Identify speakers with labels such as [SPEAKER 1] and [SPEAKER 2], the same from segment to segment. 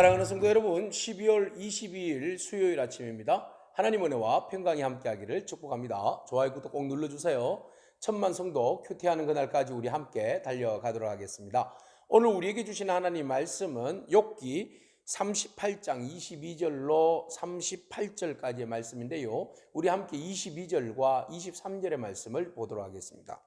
[SPEAKER 1] 사랑하는 성도 여러분, 12월 22일 수요일 아침입니다. 하나님 은혜와 평강이 함께하기를 축복합니다. 좋아요, 구독 꼭 눌러주세요. 천만 성도 큐티하는 그날까지 우리 함께 달려가도록 하겠습니다. 오늘 우리에게 주신 하나님 말씀은 욥기 38장 22절로 38절까지의 말씀인데요. 우리 함께 22절과 23절의 말씀을 보도록 하겠습니다.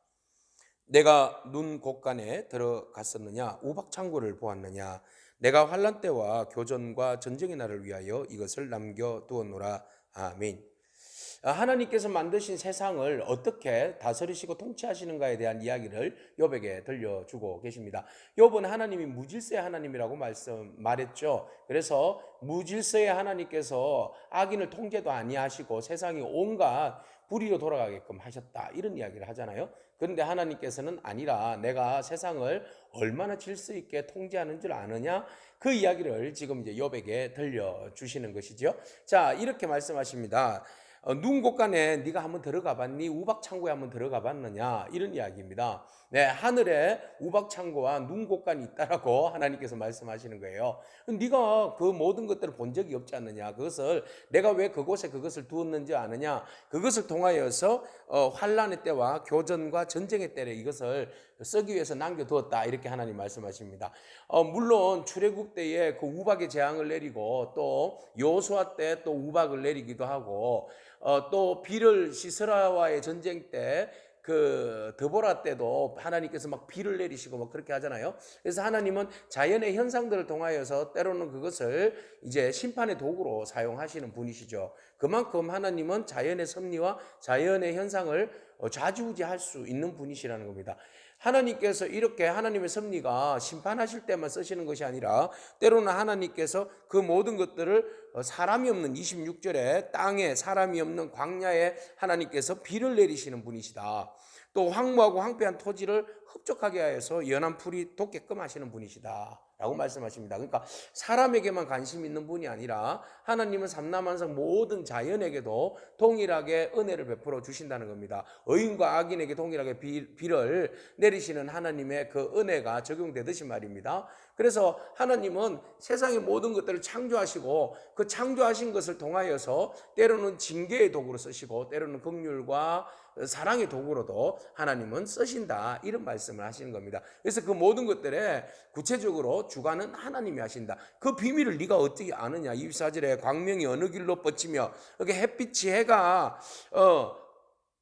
[SPEAKER 1] 내가 눈 곳간에 들어갔었느냐, 우박창고를 보았느냐. 내가 환난 때와 교전과 전쟁의 날을 위하여 이것을 남겨두었노라. 아멘. 하나님께서 만드신 세상을 어떻게 다스리시고 통치하시는가에 대한 이야기를 욥에게 들려주고 계십니다. 욥은 하나님이 무질서의 하나님이라고 말했죠. 그래서 무질서의 하나님께서 악인을 통제도 아니하시고 세상이 온갖 불의로 돌아가게끔 하셨다, 이런 이야기를 하잖아요. 그런데 하나님께서는 아니라 내가 세상을 얼마나 질서 있게 통제하는 줄 아느냐, 그 이야기를 지금 이제 욥에게 들려주시는 것이죠. 자, 이렇게 말씀하십니다. 눈 곳간에 네가 한번 들어가 봤니? 우박창고에 한번 들어가 봤느냐? 이런 이야기입니다. 네, 하늘에 우박창고와 눈 곳간이 있다라고 하나님께서 말씀하시는 거예요. 네가 그 모든 것들을 본 적이 없지 않느냐? 그것을 내가 왜 그곳에 그것을 두었는지 아느냐? 그것을 통하여서 환난의 때와 교전과 전쟁의 때에 이것을 쓰기 위해서 남겨두었다, 이렇게 하나님 말씀하십니다. 물론 출애굽 때에 그 우박의 재앙을 내리고 또 여호수아 때 또 우박을 내리기도 하고 또 비를 시스라와의 전쟁 때 그 드보라 때도 하나님께서 막 비를 내리시고 막 그렇게 하잖아요. 그래서 하나님은 자연의 현상들을 통하여서 때로는 그것을 이제 심판의 도구로 사용하시는 분이시죠. 그만큼 하나님은 자연의 섭리와 자연의 현상을 좌지우지할 수 있는 분이시라는 겁니다. 하나님께서 이렇게 하나님의 섭리가 심판하실 때만 쓰시는 것이 아니라 때로는 하나님께서 그 모든 것들을 사람이 없는 26절에 땅에 사람이 없는 광야에 하나님께서 비를 내리시는 분이시다. 또 황무하고 황폐한 토지를 흡족하게 하여서 연한 풀이 돋게끔 하시는 분이시다 라고 말씀하십니다. 그러니까 사람에게만 관심 있는 분이 아니라 하나님은 삼라만상 모든 자연에게도 동일하게 은혜를 베풀어 주신다는 겁니다. 의인과 악인에게 동일하게 비를 내리시는 하나님의 그 은혜가 적용되듯이 말입니다. 그래서 하나님은 세상의 모든 것들을 창조하시고 그 창조하신 것을 통하여서 때로는 징계의 도구로 쓰시고 때로는 긍휼과 사랑의 도구로도 하나님은 쓰신다, 이런 말씀을 하시는 겁니다. 그래서 그 모든 것들에 구체적으로 주관은 하나님이 하신다. 그 비밀을 네가 어떻게 아느냐. 24절에 광명이 어느 길로 뻗치며 이렇게 햇빛이 해가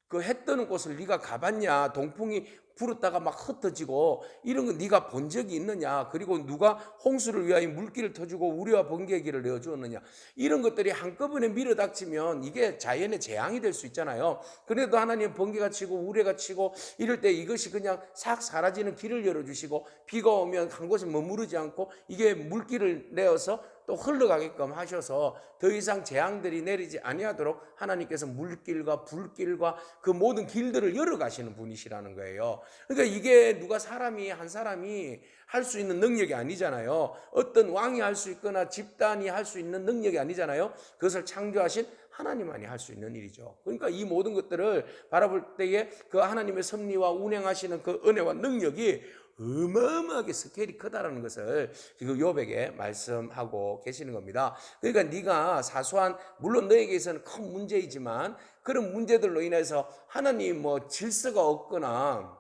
[SPEAKER 1] 그 해 뜨는 곳을 네가 가봤냐. 동풍이 불었다가 막 흩어지고 이런 거 네가 본 적이 있느냐. 그리고 누가 홍수를 위하여 물길을 터주고 우리와 번개의 길을 내어주었느냐. 이런 것들이 한꺼번에 밀어닥치면 이게 자연의 재앙이 될 수 있잖아요. 그래도 하나님 번개가 치고 우레가 치고 이럴 때 이것이 그냥 싹 사라지는 길을 열어주시고 비가 오면 한 곳에 머무르지 않고 이게 물길을 내어서 또 흘러가게끔 하셔서 더 이상 재앙들이 내리지 아니하도록 하나님께서 물길과 불길과 그 모든 길들을 열어가시는 분이시라는 거예요. 그러니까 이게 누가 한 사람이 할 수 있는 능력이 아니잖아요. 어떤 왕이 할 수 있거나 집단이 할 수 있는 능력이 아니잖아요. 그것을 창조하신 하나님만이 할 수 있는 일이죠. 그러니까 이 모든 것들을 바라볼 때에 그 하나님의 섭리와 운행하시는 그 은혜와 능력이 어마어마하게 스케일이 크다라는 것을 지금 욥에게 말씀하고 계시는 겁니다. 그러니까 네가 사소한, 물론 너에게 있어서는 큰 문제이지만 그런 문제들로 인해서 하나님 질서가 없거나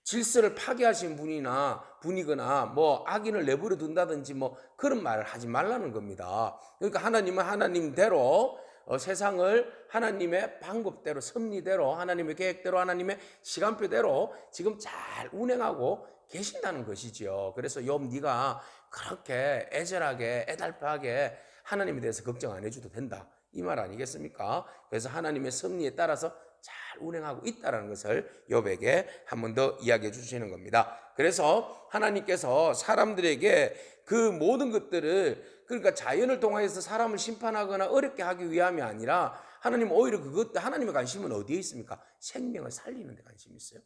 [SPEAKER 1] 질서를 파괴하신 분이거나 악인을 내버려 둔다든지 그런 말을 하지 말라는 겁니다. 그러니까 하나님은 하나님대로 세상을 하나님의 방법대로, 섭리대로, 하나님의 계획대로, 하나님의 시간표대로 지금 잘 운행하고 계신다는 것이지요. 그래서 욥, 네가 그렇게 애절하게 애달파하게 하나님에 대해서 걱정 안 해줘도 된다, 이 말 아니겠습니까? 그래서 하나님의 섭리에 따라서 잘 운행하고 있다는 것을 욥에게 한 번 더 이야기해 주시는 겁니다. 그래서 하나님께서 사람들에게 그 모든 것들을, 그러니까 자연을 통해서 사람을 심판하거나 어렵게 하기 위함이 아니라 하나님 오히려 하나님의 관심은 어디에 있습니까? 생명을 살리는 데 관심이 있어요.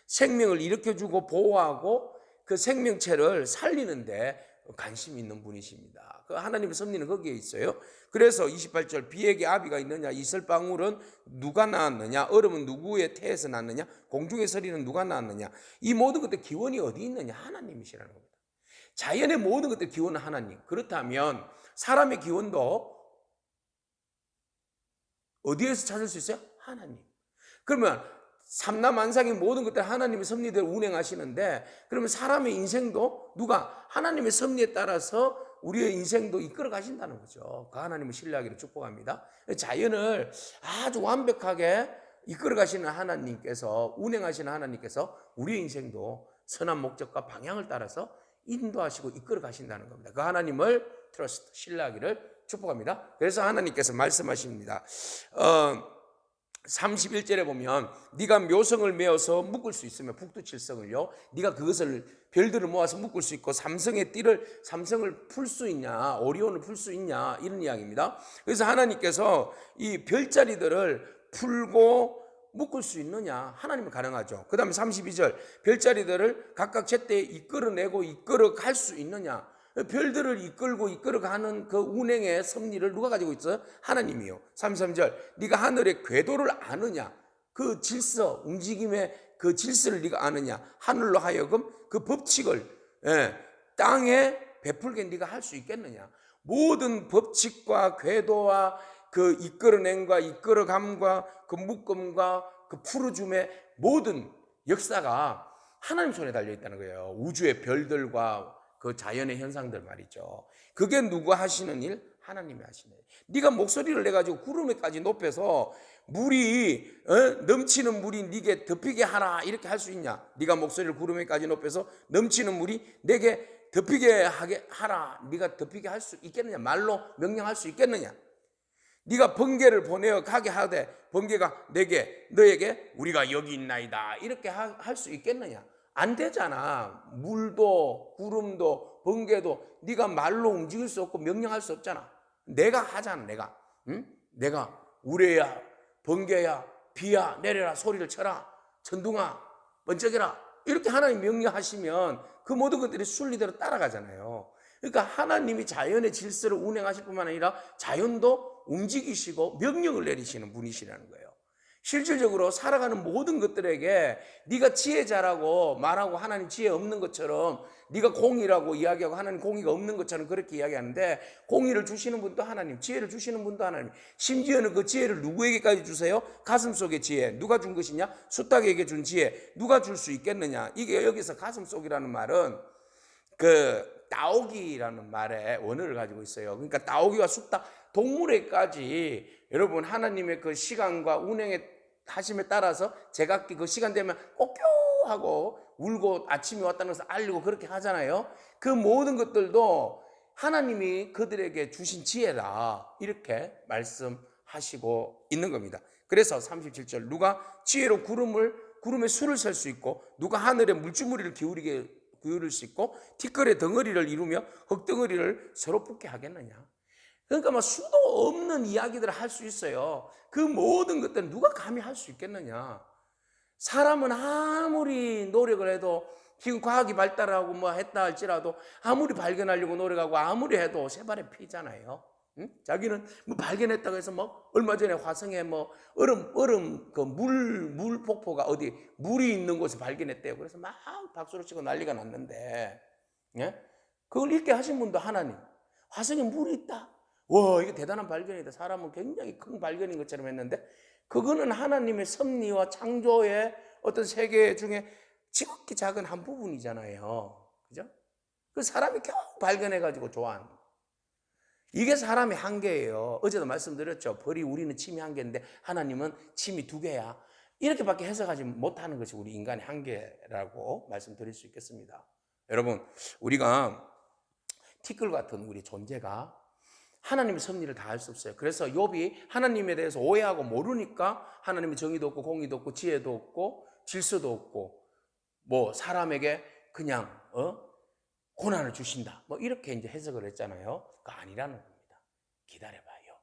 [SPEAKER 1] 생명을 일으켜주고 보호하고 그 생명체를 살리는 데 관심이 있는 분이십니다. 그 하나님의 섭리는 거기에 있어요. 그래서 28절, 비에게 아비가 있느냐, 이슬방울은 누가 낳았느냐, 얼음은 누구의 태에서 낳느냐, 공중의 서리는 누가 낳았느냐. 이 모든 것들 기원이 어디 있느냐, 하나님이시라는 겁니다. 자연의 모든 것들 기원은 하나님. 그렇다면 사람의 기원도 어디에서 찾을 수 있어요? 하나님. 그러면 삼라만상의 모든 것들 하나님의 섭리대로 운행하시는데, 그러면 사람의 인생도 누가 하나님의 섭리에 따라서 우리의 인생도 이끌어 가신다는 거죠. 그 하나님을 신뢰하기를 축복합니다. 자연을 아주 완벽하게 이끌어 가시는 하나님께서, 운행하시는 하나님께서 우리의 인생도 선한 목적과 방향을 따라서 인도하시고 이끌어 가신다는 겁니다. 그 하나님을 트러스트, 신뢰하기를 축복합니다. 그래서 하나님께서 말씀하십니다. 31절에 보면 네가 묘성을 메어서 묶을 수 있으면 북두칠성을요, 네가 그것을 별들을 모아서 묶을 수 있고 삼성의 띠를, 삼성을 풀 수 있냐, 오리온을 풀 수 있냐, 이런 이야기입니다. 그래서 하나님께서 이 별자리들을 풀고 묶을 수 있느냐, 하나님은 가능하죠. 그 다음에 32절, 별자리들을 각각 제때에 이끌어내고 이끌어갈 수 있느냐, 별들을 이끌어가는 그 운행의 섭리를 누가 가지고 있어요? 하나님이요. 33절, 네가 하늘의 궤도를 아느냐, 그 질서, 움직임의 그 질서를 네가 아느냐, 하늘로 하여금 그 법칙을 땅에 베풀게 네가 할 수 있겠느냐. 모든 법칙과 궤도와 그 이끌어냄과 이끌어감과 그 묶음과 그 풀어줌의 모든 역사가 하나님 손에 달려있다는 거예요. 우주의 별들과 그 자연의 현상들 말이죠. 그게 누가 하시는 일? 하나님이 하시는 일. 네가 목소리를 내가지고 구름에까지 높여서 물이 넘치는 물이 네게 덮이게 하라, 이렇게 할 수 있냐? 네가 목소리를 구름에까지 높여서 넘치는 물이 내게 덮이게 하게 하라, 네가 덮이게 할 수 있겠느냐? 말로 명령할 수 있겠느냐? 네가 번개를 보내어 가게 하되 번개가 너에게 우리가 여기 있나이다, 이렇게 할 수 있겠느냐? 안 되잖아. 물도 구름도 번개도 네가 말로 움직일 수 없고 명령할 수 없잖아. 내가 하잖아. 내가. 응? 내가 우레야, 번개야, 비야 내려라, 소리를 쳐라, 천둥아 번쩍여라, 이렇게 하나님 명령하시면 그 모든 것들이 순리대로 따라가잖아요. 그러니까 하나님이 자연의 질서를 운행하실 뿐만 아니라 자연도 움직이시고 명령을 내리시는 분이시라는 거예요. 실질적으로 살아가는 모든 것들에게 네가 지혜자라고 말하고 하나님 지혜 없는 것처럼, 네가 공의라고 이야기하고 하나님 공의가 없는 것처럼 그렇게 이야기하는데, 공의를 주시는 분도 하나님, 지혜를 주시는 분도 하나님. 심지어는 그 지혜를 누구에게까지 주세요? 가슴속의 지혜. 누가 준 것이냐? 숫닭에게 준 지혜. 누가 줄 수 있겠느냐? 이게 여기서 가슴속이라는 말은 그 따오기라는 말의 원어를 가지고 있어요. 그러니까 따오기와 숫닭, 동물에까지 여러분 하나님의 그 시간과 운행의 하심에 따라서 제각기 그 시간 되면 꼬껴하고 울고 아침이 왔다는 것을 알리고 그렇게 하잖아요. 그 모든 것들도 하나님이 그들에게 주신 지혜라, 이렇게 말씀하시고 있는 겁니다. 그래서 37절, 누가 지혜로 구름의 수를 셀 수 있고, 누가 하늘의 물줄무리를 기울일 수 있고, 티끌의 덩어리를 이루며 흙덩어리를 서로 붙게 하겠느냐. 그러니까 수도 없는 이야기들을 할 수 있어요. 그 모든 것들은 누가 감히 할 수 있겠느냐. 사람은 아무리 노력을 해도, 지금 과학이 발달하고 뭐 했다 할지라도 아무리 발견하려고 노력하고 아무리 해도 새발에 피잖아요. 응? 자기는 뭐 발견했다고 해서 뭐 얼마 전에 화성에 뭐 얼음 그 물 폭포가 어디 물이 있는 곳에 발견했대요. 그래서 막 박수를 치고 난리가 났는데, 예? 그걸 읽게 하신 분도 하나님. 화성에 물이 있다. 와, 이게 대단한 발견이다. 사람은 굉장히 큰 발견인 것처럼 했는데, 그거는 하나님의 섭리와 창조의 어떤 세계 중에 지극히 작은 한 부분이잖아요. 그죠? 그 사람이 겨우 발견해가지고 좋아하는 거. 이게 사람의 한계예요. 어제도 말씀드렸죠. 벌이 우리는 침이 한 개인데 하나님은 침이 두 개야. 이렇게밖에 해석하지 못하는 것이 우리 인간의 한계라고 말씀드릴 수 있겠습니다. 여러분, 우리가 티끌 같은 우리 존재가 하나님의 섭리를 다 알 수 없어요. 그래서 욥이 하나님에 대해서 오해하고 모르니까 하나님의 정의도 없고 공의도 없고 지혜도 없고 질서도 없고 뭐 사람에게 그냥 고난을 주신다, 뭐 이렇게 이제 해석을 했잖아요. 그거 아니라는 겁니다. 기다려봐요.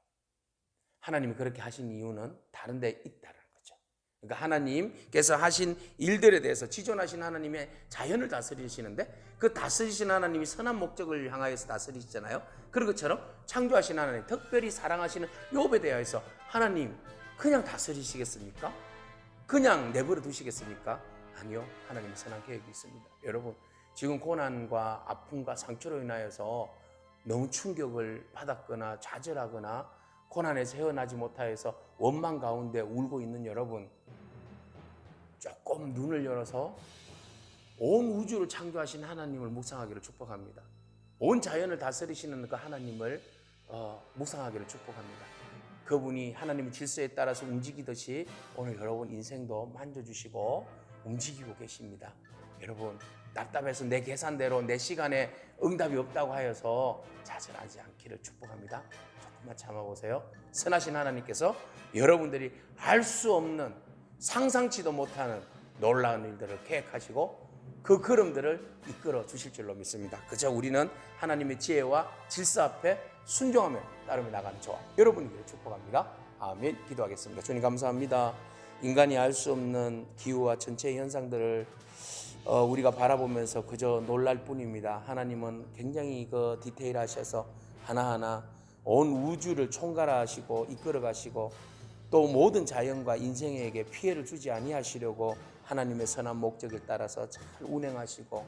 [SPEAKER 1] 하나님이 그렇게 하신 이유는 다른 데 있다는 거죠. 그러니까 하나님께서 하신 일들에 대해서, 지존하신 하나님의 자연을 다스리시는데 그 다스리신 하나님이 선한 목적을 향하여서 다스리시잖아요. 그런 것처럼 창조하신 하나님, 특별히 사랑하시는 욥에 대해서 하나님 그냥 다스리시겠습니까? 그냥 내버려 두시겠습니까? 아니요. 하나님의 선한 계획이 있습니다. 여러분, 지금 고난과 아픔과 상처로 인하여서 너무 충격을 받았거나 좌절하거나 고난에서 헤어나지 못하여서 원망 가운데 울고 있는 여러분, 조금 눈을 열어서 온 우주를 창조하신 하나님을 묵상하기를 축복합니다. 온 자연을 다스리시는 그 하나님을 묵상하기를 축복합니다. 그분이 하나님의 질서에 따라서 움직이듯이 오늘 여러분 인생도 만져주시고 움직이고 계십니다. 여러분, 답답해서 내 계산대로 내 시간에 응답이 없다고 하여서 좌절하지 않기를 축복합니다. 조금만 참아보세요. 선하신 하나님께서 여러분들이 알 수 없는, 상상치도 못하는 놀라운 일들을 계획하시고 그 걸음들을 이끌어 주실 줄로 믿습니다. 그저 우리는 하나님의 지혜와 질서 앞에 순종하며 따르며 나가는 저와 여러분에게 축복합니다. 아멘. 기도하겠습니다. 주님 감사합니다. 인간이 알 수 없는 기후와 전체 현상들을 우리가 바라보면서 그저 놀랄 뿐입니다. 하나님은 굉장히 그 디테일하셔서 하나하나 온 우주를 총괄하시고 이끌어가시고 또 모든 자연과 인생에게 피해를 주지 아니하시려고 하나님의 선한 목적에 따라서 잘 운행하시고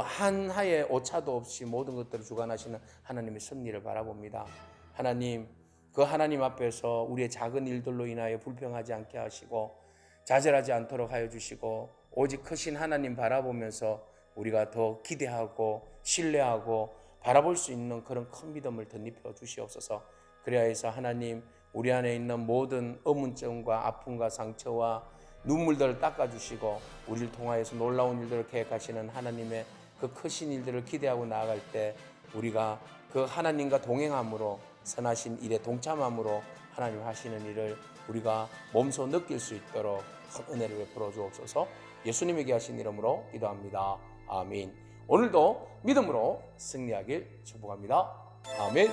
[SPEAKER 1] 한 하의 오차도 없이 모든 것들을 주관하시는 하나님의 섭리를 바라봅니다. 하나님, 그 하나님 앞에서 우리의 작은 일들로 인하여 불평하지 않게 하시고 좌절하지 않도록 하여 주시고 오직 크신 하나님 바라보면서 우리가 더 기대하고 신뢰하고 바라볼 수 있는 그런 큰 믿음을 덧입혀 주시옵소서. 그래야 해서 하나님, 우리 안에 있는 모든 의문점과 아픔과 상처와 눈물들을 닦아주시고 우리를 통하여서 놀라운 일들을 계획하시는 하나님의 그 크신 일들을 기대하고 나아갈 때 우리가 그 하나님과 동행함으로 선하신 일에 동참함으로 하나님 하시는 일을 우리가 몸소 느낄 수 있도록 큰 은혜를 베풀어 주옵소서. 예수님에게 하신 이름으로 기도합니다. 아멘. 오늘도 믿음으로 승리하길 축복합니다. 아멘.